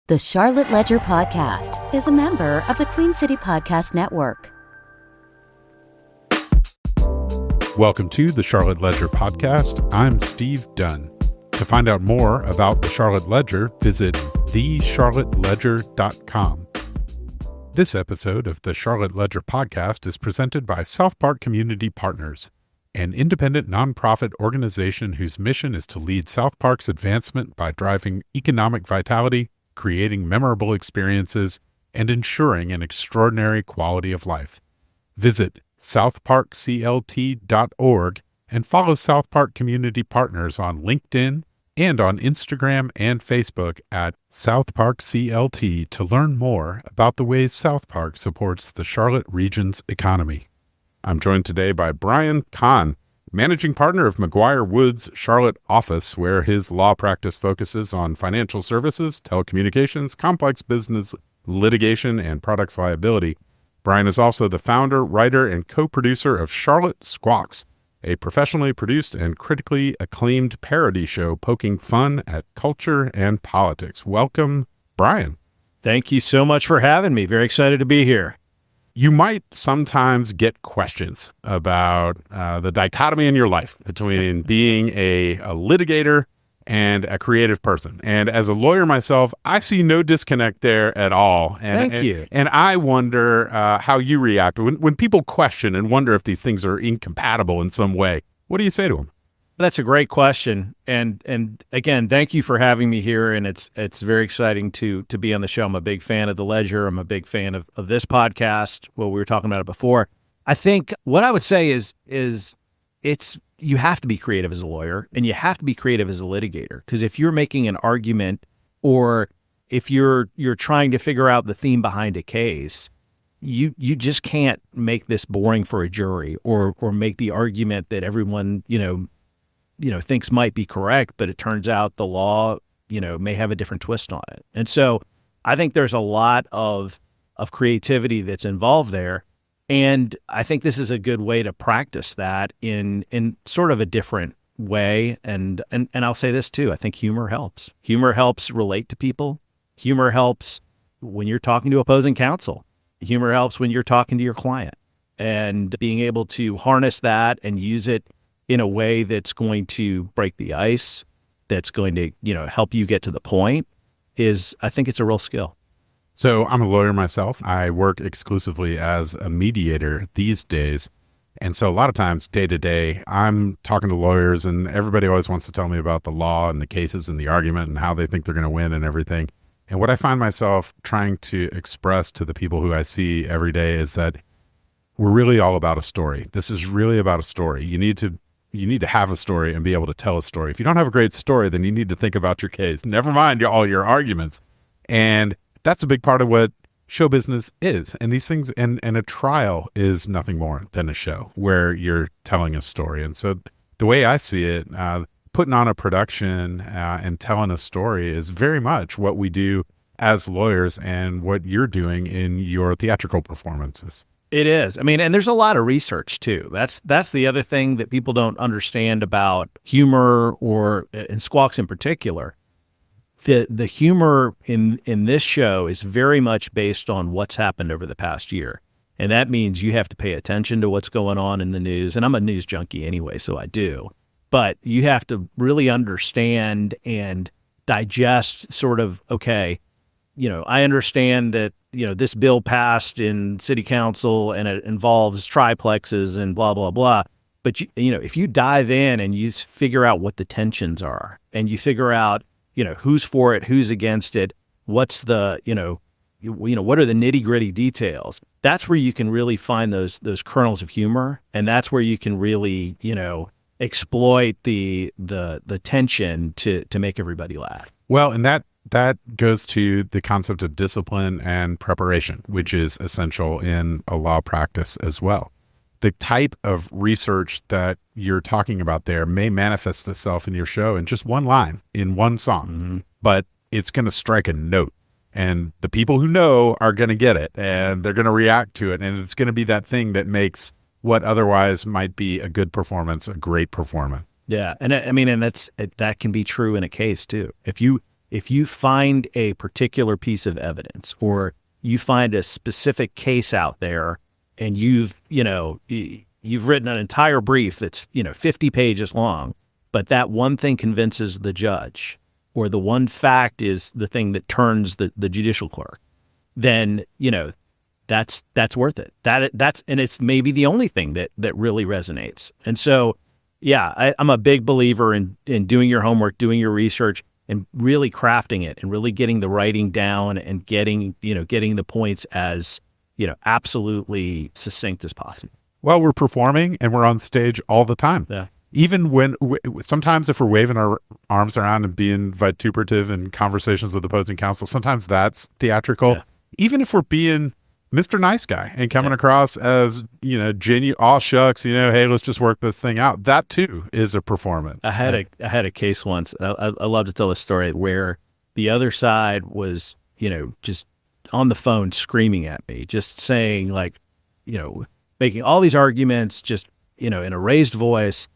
The Charlotte Ledger Podcast is a member of the Queen City Podcast Network. Welcome to the Charlotte Ledger Podcast. I'm Steve Dunn. To find out more about the Charlotte Ledger, visit thecharlotteledger.com. This episode of the Charlotte Ledger Podcast is presented by South Park Community Partners, an independent nonprofit organization whose mission is to lead South Park's advancement by driving economic vitality, creating memorable experiences, and ensuring an extraordinary quality of life. Visit southparkclt.org and follow South Park Community Partners on LinkedIn and on Instagram and Facebook at South Park CLT to learn more about the ways South Park supports the Charlotte region's economy. I'm joined today by Brian Kahn, managing partner of McGuireWoods Charlotte office, where his law practice focuses on financial services, telecommunications, complex business, litigation, and products liability. Brian is also the founder, writer, and co-producer of Charlotte Squawks, a professionally produced and critically acclaimed parody show poking fun at culture and politics. Welcome, Brian. Thank you so much for having me. Very excited to be here. You might sometimes get questions about the dichotomy in your life between being a litigator and a creative person. And as a lawyer myself, I see no disconnect there at all. Thank you. And I wonder how you react when people question and wonder if these things are incompatible in some way. What do you say to them? That's a great question. And again, thank you for having me here. And it's very exciting to be on the show. I'm a big fan of the Ledger. I'm a big fan of this podcast. Well, we were talking about it before. I think what I would say is you have to be creative as a lawyer and you have to be creative as a litigator. Because if you're making an argument or if you're trying to figure out the theme behind a case, you just can't make this boring for a jury or make the argument that everyone, thinks might be correct, but it turns out the law, may have a different twist on it. And so I think there's a lot of creativity that's involved there. And I think this is a good way to practice that in sort of a different way. And I'll say this too. I think humor helps. Humor helps relate to people. Humor helps when you're talking to opposing counsel. Humor helps when you're talking to your client. And being able to harness that and use it in a way that's going to break the ice, that's going to, help you get to the point I think it's a real skill. So I'm a lawyer myself. I work exclusively as a mediator these days. And so a lot of times day to day, I'm talking to lawyers and everybody always wants to tell me about the law and the cases and the argument and how they think they're going to win and everything. And what I find myself trying to express to the people who I see every day is that we're really all about a story. This is really about a story. You need to have a story and be able to tell a story. If you don't have a great story, then you need to think about your case. Never mind all your arguments. And that's a big part of what show business is. And these things, and a trial is nothing more than a show where you're telling a story. And so the way I see it, putting on a production and telling a story is very much what we do as lawyers and what you're doing in your theatrical performances. It is. I mean, and there's a lot of research too. That's the other thing that people don't understand about humor and Squawks in particular. The humor in this show is very much based on what's happened over the past year. And that means you have to pay attention to what's going on in the news. And I'm a news junkie anyway, so I do. But you have to really understand and digest sort of, okay, I understand that, this bill passed in city council and it involves triplexes and blah, blah, blah. But, if you dive in and you figure out what the tensions are and you figure out, who's for it, who's against it, what's the, what are the nitty gritty details? That's where you can really find those kernels of humor. And that's where you can really, exploit the tension to make everybody laugh. Well, and that goes to the concept of discipline and preparation, which is essential in a law practice as well. The type of research that you're talking about there may manifest itself in your show in just one line, in one song, but it's going to strike a note. And the people who know are going to get it, and they're going to react to it. And it's going to be that thing that makes what otherwise might be a good performance a great performance. Yeah. And I mean, and that can be true in a case too. If if you find a particular piece of evidence or you find a specific case out there and you've written an entire brief that's, 50 pages long, but that one thing convinces the judge or the one fact is the thing that turns the judicial clerk, then, that's worth it. And it's maybe the only thing that really resonates. And so, yeah, I'm a big believer in doing your homework, doing your research, and really crafting it and really getting the writing down and getting the points as, absolutely succinct as possible. Well, we're performing and we're on stage all the time. Yeah. Even when sometimes if we're waving our arms around and being vituperative in conversations with opposing counsel, sometimes that's theatrical. Yeah. Even if we're being Mr. Nice Guy and coming across as, genuine, aw shucks, hey, let's just work this thing out. That too is a performance. I had a case once. I love to tell a story where the other side was, just on the phone screaming at me, just saying making all these arguments, just, in a raised voice.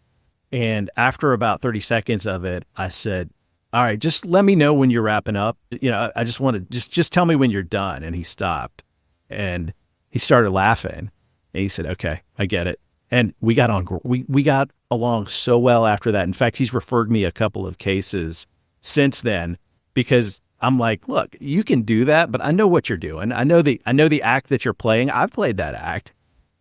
And after about 30 seconds of it, I said, all right, just let me know when you're wrapping up. I just want to just tell me when you're done. And he stopped. And he started laughing, and he said, "Okay, I get it." And we got along so well after that. In fact, he's referred me a couple of cases since then because I'm like, "Look, you can do that, but I know what you're doing. I know the act that you're playing. I've played that act.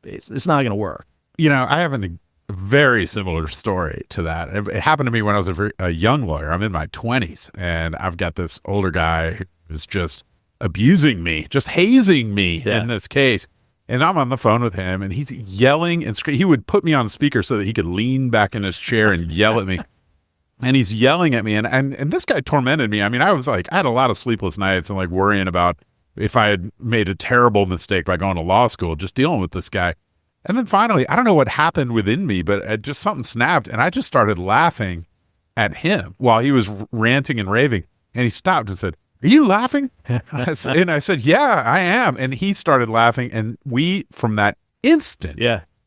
It's not going to work." I have a very similar story to that. It happened to me when I was a young lawyer. I'm in my 20s, and I've got this older guy who's just abusing me, just hazing me in this case. And I'm on the phone with him and he's yelling and screaming. He would put me on speaker so that he could lean back in his chair and yell at me. And he's yelling at me. And this guy tormented me. I mean, I had a lot of sleepless nights and worrying about if I had made a terrible mistake by going to law school, just dealing with this guy. And then finally, I don't know what happened within me, but just something snapped. And I just started laughing at him while he was ranting and raving. And he stopped and said, "Are you laughing?" And I said, "Yeah, I am." And he started laughing. And we, from that instant,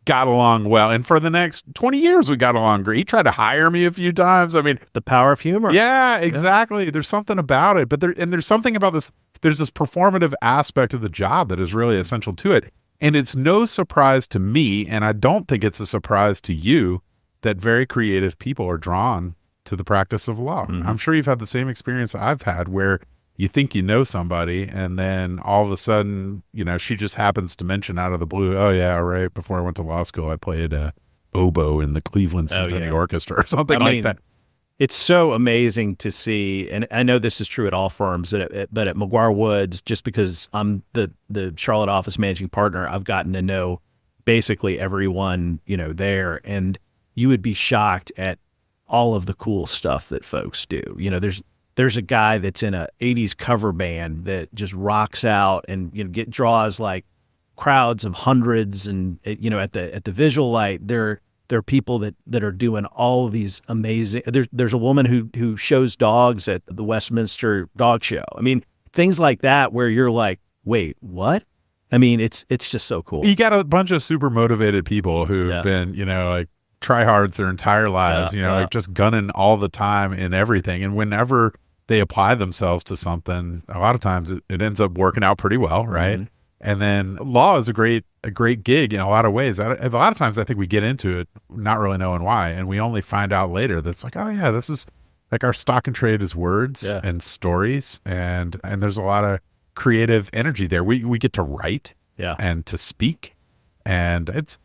got along well. And for the next 20 years, we got along great. He tried to hire me a few times. I mean, the power of humor. Yeah, exactly. Yeah. There's something about it. But there's something about this. There's this performative aspect of the job that is really essential to it. And it's no surprise to me, and I don't think it's a surprise to you, that very creative people are drawn to the practice of law. Mm-hmm. I'm sure you've had the same experience I've had where you think you know somebody, and then all of a sudden, she just happens to mention out of the blue, "Oh yeah, right before I went to law school, I played oboe in the Cleveland Symphony Orchestra," or something like that. It's so amazing to see, and I know this is true at all firms, but at McGuireWoods, just because I'm the Charlotte office managing partner, I've gotten to know basically everyone, there, and you would be shocked at all of the cool stuff that folks do. There's a guy that's in a 80s cover band that just rocks out and draws crowds of hundreds, and at the visual light there are people that are doing all of these amazing. There's a woman who shows dogs at the Westminster Dog Show. I mean, things like that where you're like, wait, what? I mean, it's just so cool. You got a bunch of super motivated people who've been tryhards their entire lives, just gunning all the time in everything, and whenever they apply themselves to something, a lot of times it ends up working out pretty well, right? Mm-hmm. And then law is a great gig in a lot of ways. A lot of times I think we get into it not really knowing why, and we only find out later that's oh yeah, this is our stock and trade is words and stories, and there's a lot of creative energy there. We get to write and to speak, and it's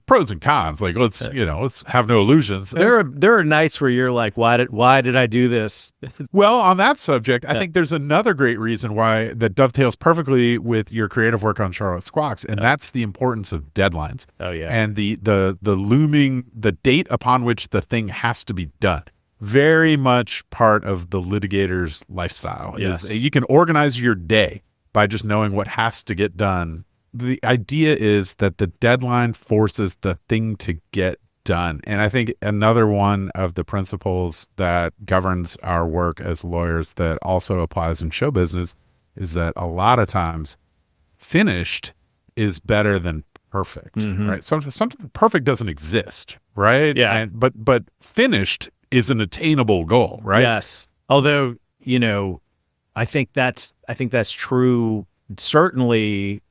pros and cons. Let's have no illusions. There are nights where you're like, why did I do this? Well, on that subject, I think there's another great reason why that dovetails perfectly with your creative work on Charlotte Squawks, and that's the importance of deadlines. Oh yeah. And the looming, the date upon which the thing has to be done. Very much part of the litigator's lifestyle is you can organize your day by just knowing what has to get done. The idea is that the deadline forces the thing to get done. And I think another one of the principles that governs our work as lawyers that also applies in show business is that a lot of times finished is better than perfect, right? Something perfect doesn't exist, right? Yeah. But finished is an attainable goal, right? Yes. Although, I think that's true. Certainly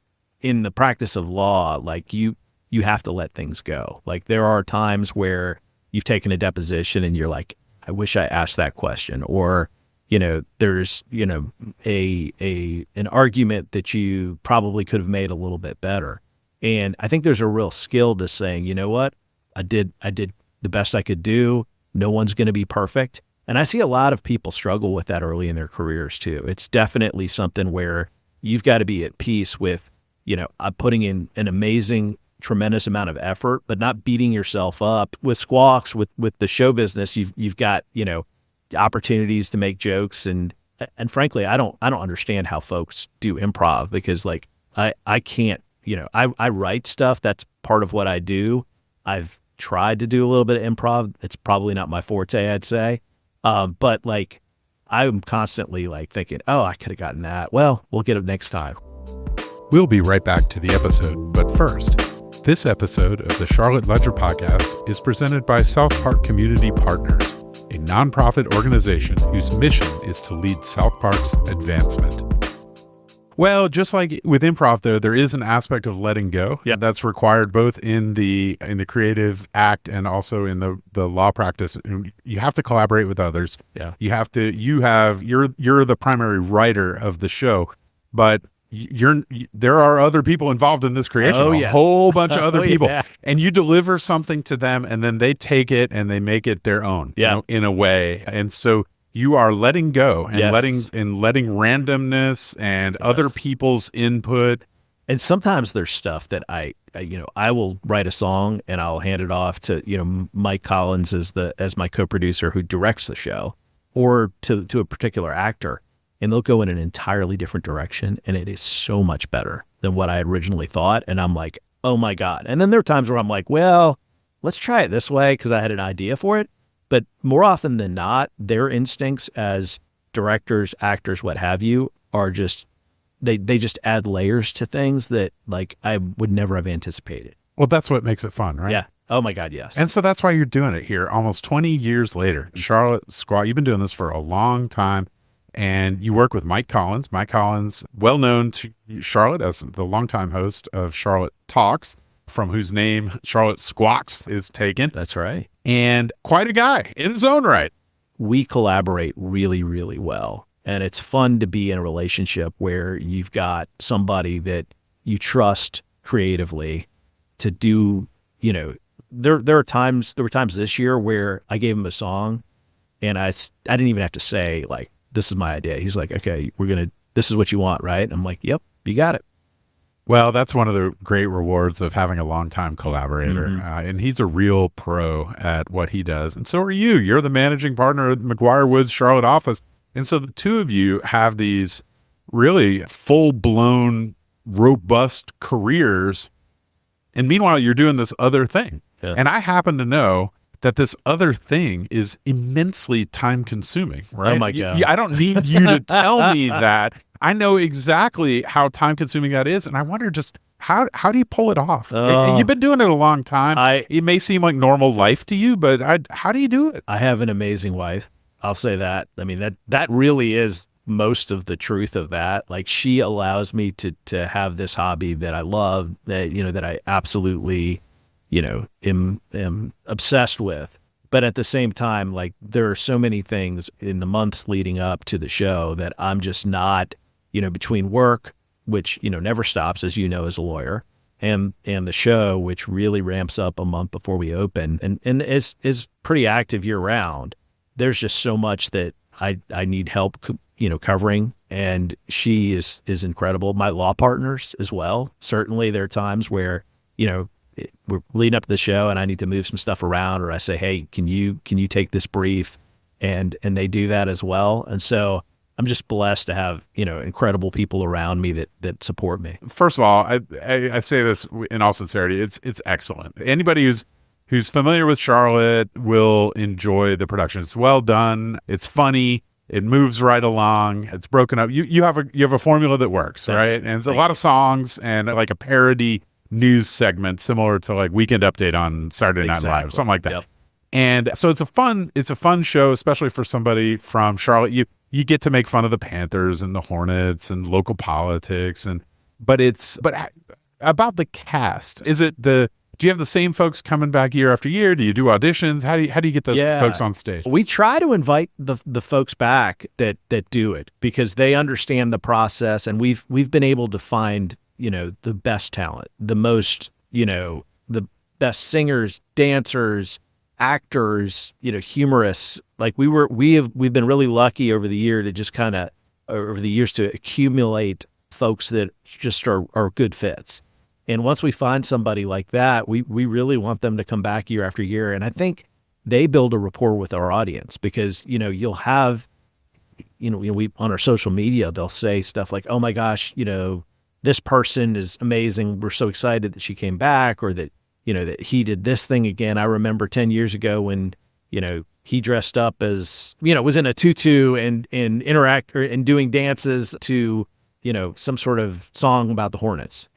in the practice of law, like you have to let things go. Like there are times where you've taken a deposition and you're like, I wish I asked that question, or, there's, an argument that you probably could have made a little bit better. And I think there's a real skill to saying, you know what, I did the best I could do. No one's going to be perfect. And I see a lot of people struggle with that early in their careers too. It's definitely something where you've got to be at peace with, I'm putting in an amazing, tremendous amount of effort, but not beating yourself up. With Squawks, with the show business, you've got, opportunities to make jokes. And frankly, I don't understand how folks do improv, because like, I can't, I write stuff. That's part of what I do. I've tried to do a little bit of improv. It's probably not my forte, I'd say. But like, I'm constantly like thinking, oh, I could have gotten that. Well, we'll get it next time. We'll be right back to the episode, but first, this episode of the Charlotte Ledger podcast is presented by South Park Community Partners, a nonprofit organization whose mission is to lead South Park's advancement. Well, just like with improv, though, there is an aspect of letting go that's required both in the creative act and also in the law practice. You have to collaborate with others. Yeah. You're the primary writer of the show, but there are other people involved in this creation. A whole bunch of other people. Yeah. And you deliver something to them, and then they take it and they make it their own, in a way. And so you are letting go and letting randomness and other people's input. And sometimes there's stuff that I will write a song and I'll hand it off to, Mike Collins as my co-producer who directs the show, or to a particular actor, and they'll go in an entirely different direction. And it is so much better than what I originally thought. And I'm like, oh my God. And then there are times where I'm like, well, let's try it this way, because I had an idea for it. But more often than not, their instincts as directors, actors, what have you, are just, they just add layers to things that like I would never have anticipated. Well, that's what makes it fun, right? Yeah. Oh my God, yes. And so that's why you're doing it here almost 20 years later. Charlotte Squawks, you've been doing this for a long time, and you work with Mike Collins. Mike Collins, well known to Charlotte as the longtime host of Charlotte Talks, from whose name Charlotte Squawks is taken. That's right. And quite a guy in his own right. We collaborate really, really well. And it's fun to be in a relationship where you've got somebody that you trust creatively to do, there were times this year where I gave him a song and I didn't even have to say like, this is my idea. He's like, okay, this is what you want, right? I'm like, yep, you got it. Well, that's one of the great rewards of having a longtime collaborator. Mm-hmm. And he's a real pro at what he does. And so are you. You're the managing partner at McGuireWoods Charlotte office. And so the two of you have these really full-blown, robust careers. And meanwhile, you're doing this other thing. Yeah. And I happen to know that this other thing is immensely time-consuming, right? Oh, my God. I don't need you to tell me that. I know exactly how time-consuming that is, and I wonder just how do you pull it off? You've been doing it a long time. It may seem like normal life to you, but how do you do it? I have an amazing wife. I'll say that. I mean, that really is most of the truth of that. Like, she allows me to have this hobby that I love, that I absolutely, am obsessed with. But at the same time, like, there are so many things in the months leading up to the show that I'm just not, between work, which, never stops, as you know, as a lawyer, and the show, which really ramps up a month before we open and is pretty active year round. There's just so much that I need help, covering. And she is incredible. My law partners as well. Certainly there are times where, we're leading up to the show and I need to move some stuff around, or I say, hey, can you take this brief? And they do that as well. And so I'm just blessed to have, incredible people around me that support me. First of all, I say this in all sincerity. It's excellent. Anybody who's familiar with Charlotte will enjoy the production. It's well done. It's funny. It moves right along. It's broken up. You have a formula that works, right? And it's a lot of songs and like a parody news segment similar to like Weekend Update on Saturday Night Live, something like that. Yep. And so it's a fun show, especially for somebody from Charlotte. you get to make fun of the Panthers and the Hornets and local politics, but about the cast, do you have the same folks coming back year after year? Do you do auditions? How do you get those folks on stage? We try to invite the folks back that do it, because they understand the process, and we've been able to find, the best talent, the most, the best singers, dancers, actors, humorists. Like we've been really lucky over the years to accumulate folks that just are good fits. And once we find somebody like that, we really want them to come back year after year. And I think they build a rapport with our audience, because, you'll have, we on our social media, they'll say stuff like, oh my gosh, this person is amazing. We're so excited that she came back, or that, that he did this thing again. I remember 10 years ago when, he dressed up as, was in a tutu and doing dances to, some sort of song about the Hornets,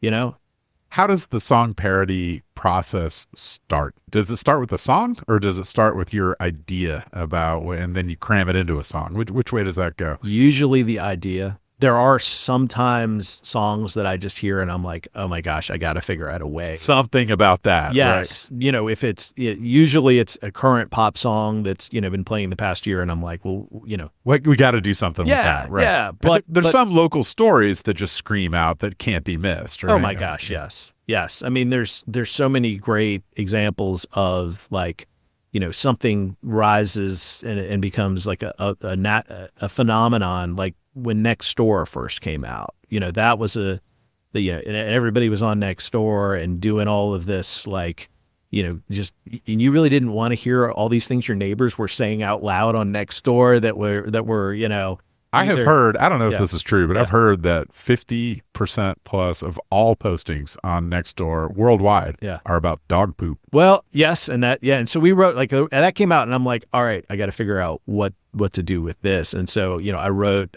How does the song parody process start? Does it start with a song, or does it start with your idea and then you cram it into a song? Which way does that go? Usually the idea. There are sometimes songs that I just hear and I'm like, oh my gosh, I got to figure out a way. Something about that. Yes. Right? If usually it's a current pop song that's, been playing the past year, and I'm like, well, we got to do something with that. Right. Yeah. But there's some local stories that just scream out that can't be missed. Right? Oh my gosh. Yes. Yes. I mean, there's so many great examples of, like, something rises and becomes like a phenomenon, like when Next Door first came out. That was and everybody was on Next Door and doing all of this, like, and you really didn't want to hear all these things your neighbors were saying out loud on Next Door that were I have heard, I don't know if this is true, but I've heard that 50% plus of all postings on Nextdoor worldwide are about dog poop. Well, yes. And so we wrote, like, and that came out, and I'm like, all right, I got to figure out what to do with this. And so, I wrote,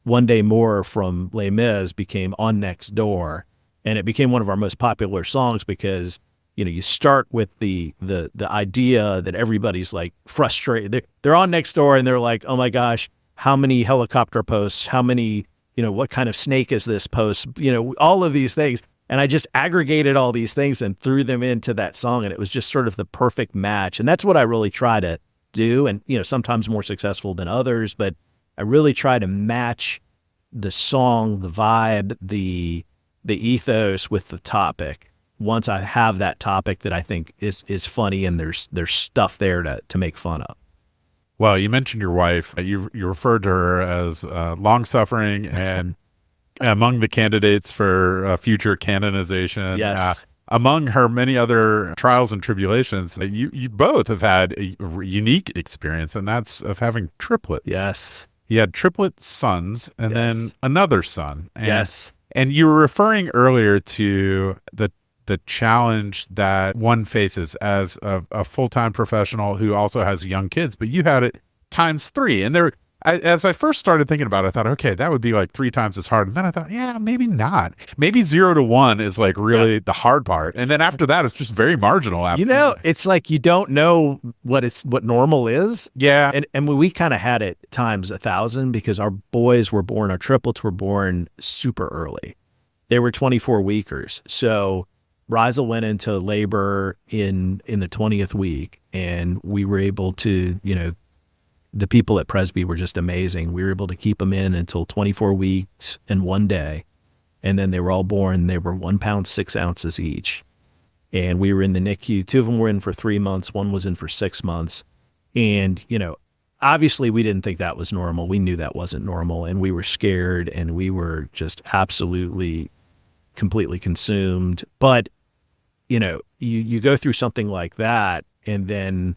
One Day More from Les Mis became on Nextdoor, and it became one of our most popular songs because, you start with the idea that everybody's like frustrated. They're on Nextdoor and they're like, oh my gosh, how many helicopter posts, how many, what kind of snake is this post, all of these things. And I just aggregated all these things and threw them into that song. And it was just sort of the perfect match. And that's what I really try to do. And, sometimes more successful than others, but I really try to match the song, the vibe, the ethos with the topic. Once I have that topic that I think is funny and there's stuff there to make fun of. Well, you mentioned your wife. You referred to her as long-suffering and among the candidates for future canonization. Yes. Among her many other trials and tribulations, you both have had a unique experience, and that's of having triplets. Yes. You had triplet sons and then another son. Yes. And you were referring earlier to the challenge that one faces as a full-time professional who also has young kids, but you had it times 3. And as I first started thinking about it, I thought, okay, that would be like 3 times as hard. And then I thought, yeah, maybe not. Maybe 0 to 1 is like really the hard part. And then after that, it's just very marginal. It's like you don't know what normal is. Yeah. And we kind of had it times 1,000 because our triplets were born super early. They were 24 weekers. So Rizel went into labor in the 20th week, and we were able to, the people at Presby were just amazing. We were able to keep them in until 24 weeks and 1 day. And then they were all born. They were 1 pound, 6 ounces each. And we were in the NICU. 2 of them were in for 3 months. 1 was in for 6 months. And, obviously we didn't think that was normal. We knew that wasn't normal. And we were scared, and we were just absolutely, completely consumed. But, you go through something like that, and then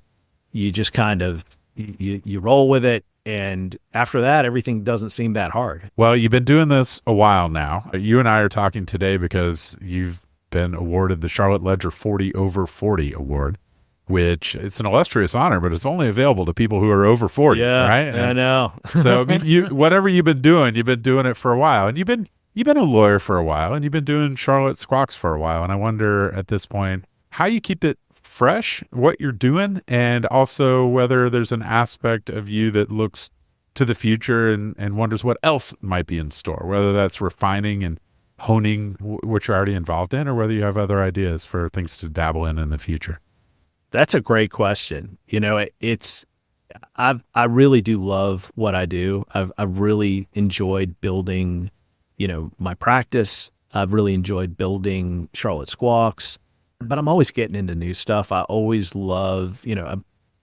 you just kind of, you roll with it. And after that, everything doesn't seem that hard. Well, you've been doing this a while now. You and I are talking today because you've been awarded the Charlotte Ledger 40 over 40 award, which it's an illustrious honor, but it's only available to people who are over 40. Yeah, right? I know. So whatever you've been doing it for a while, and you've been a lawyer for a while, and you've been doing Charlotte Squawks for a while. And I wonder at this point how you keep it fresh, what you're doing, and also whether there's an aspect of you that looks to the future and wonders what else might be in store, whether that's refining and honing what you're already involved in, or whether you have other ideas for things to dabble in the future? That's a great question. I really do love what I do. I've really enjoyed building, my practice. I've really enjoyed building Charlotte Squawks, but I'm always getting into new stuff. I always love,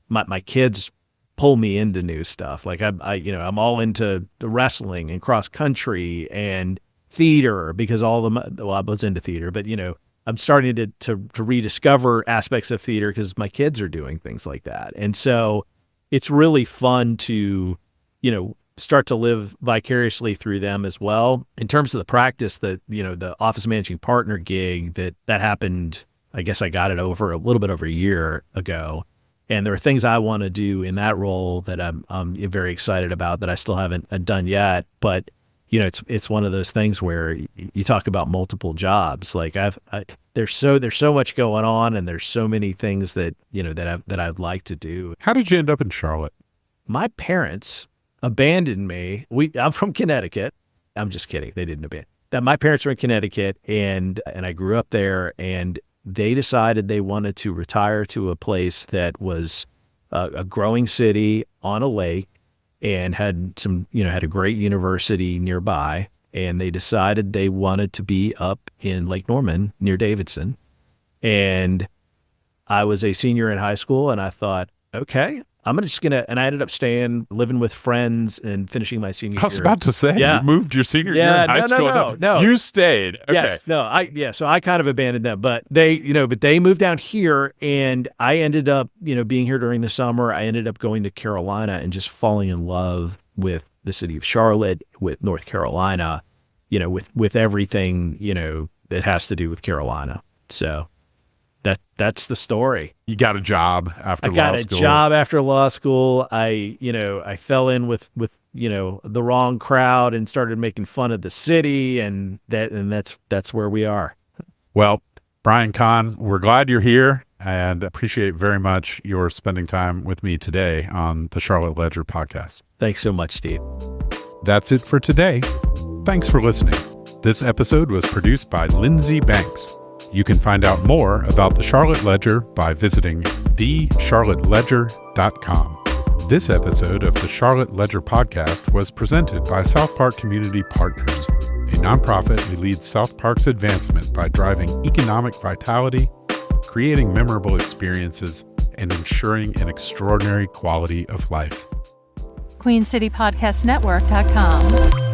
my kids pull me into new stuff. Like I'm all into the wrestling and cross country and theater because I was into theater, but I'm starting to rediscover aspects of theater because my kids are doing things like that. And so it's really fun to, start to live vicariously through them as well. In terms of the practice, the office managing partner gig that happened, I guess I got it over a little bit over a year ago. And there are things I want to do in that role that I'm very excited about that I still haven't done yet. But, it's one of those things where you talk about multiple jobs. Like there's so much going on, and there's so many things that, that I'd like to do. How did you end up in Charlotte? My parents abandoned me. I'm from Connecticut. I'm just kidding. They didn't abandon. My parents were in Connecticut, and I grew up there, and they decided they wanted to retire to a place that was a growing city on a lake and had had a great university nearby. And they decided they wanted to be up in Lake Norman near Davidson. And I was a senior in high school, and I thought, okay, and I ended up living with friends and finishing my senior year. I was about to say, you moved your senior year in high school. No. You stayed. Okay. Yes, so I kind of abandoned them, but they moved down here, and I ended up, being here during the summer. I ended up going to Carolina and just falling in love with the city of Charlotte, with North Carolina, with everything, that has to do with Carolina. So that's the story. You got a job after law school. I got a job after law school. I fell in with the wrong crowd and started making fun of the city, and that's where we are. Well, Brian Kahn, we're glad you're here and appreciate very much your spending time with me today on the Charlotte Ledger podcast. Thanks so much, Steve. That's it for today. Thanks for listening. This episode was produced by Lindsey Banks. You can find out more about the Charlotte Ledger by visiting thecharlotteledger.com. This episode of the Charlotte Ledger podcast was presented by South Park Community Partners, a nonprofit who leads South Park's advancement by driving economic vitality, creating memorable experiences, and ensuring an extraordinary quality of life. QueenCityPodcastNetwork.com.